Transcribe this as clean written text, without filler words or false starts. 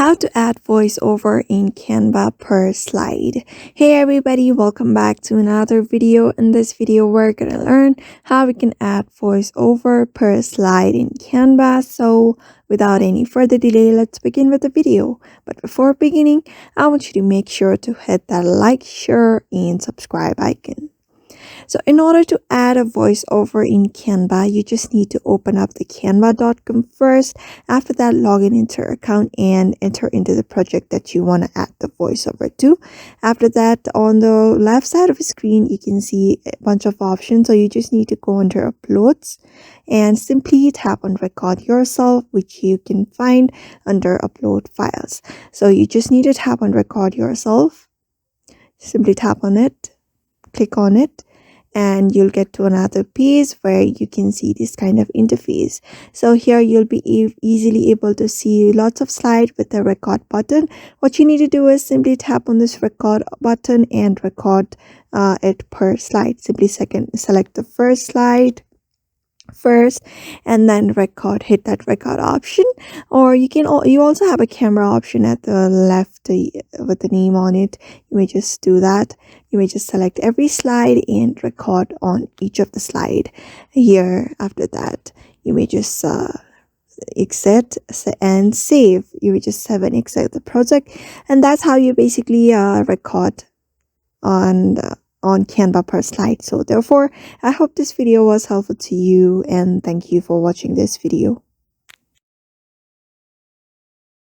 How to add voiceover in Canva per slide. Hey everybody, welcome back to another video. In this video, we're gonna learn how we can add voiceover per slide in Canva. So without any further delay, let's begin with the video. But before beginning, I want you to make sure to hit that like, share, and subscribe icon. So in order to add a voiceover in Canva, you just need to open up the canva.com first. After that, log in into your account and enter into the project that you want to add the voiceover to. After that, on the left side of the screen, you can see a bunch of options. So you just need to go under uploads and simply tap on record yourself, which you can find under upload files. So you just need to tap on record yourself. Simply tap on it, click on it, and you'll get to another page where you can see this kind of interface. So here you'll be easily able to see lots of slides with the record button. What you need to do is simply tap on this record button and record it per slide. Simply select the first slide first and then hit that record option, or you also have a camera option at the left with the name on it. You may just do that. You may just select every slide and record on each of the slide here. After that, you may just exit and save. You may just have an exit the project, and that's how you basically record on Canva per slide. So therefore, I hope this video was helpful to you, and thank you for watching this video.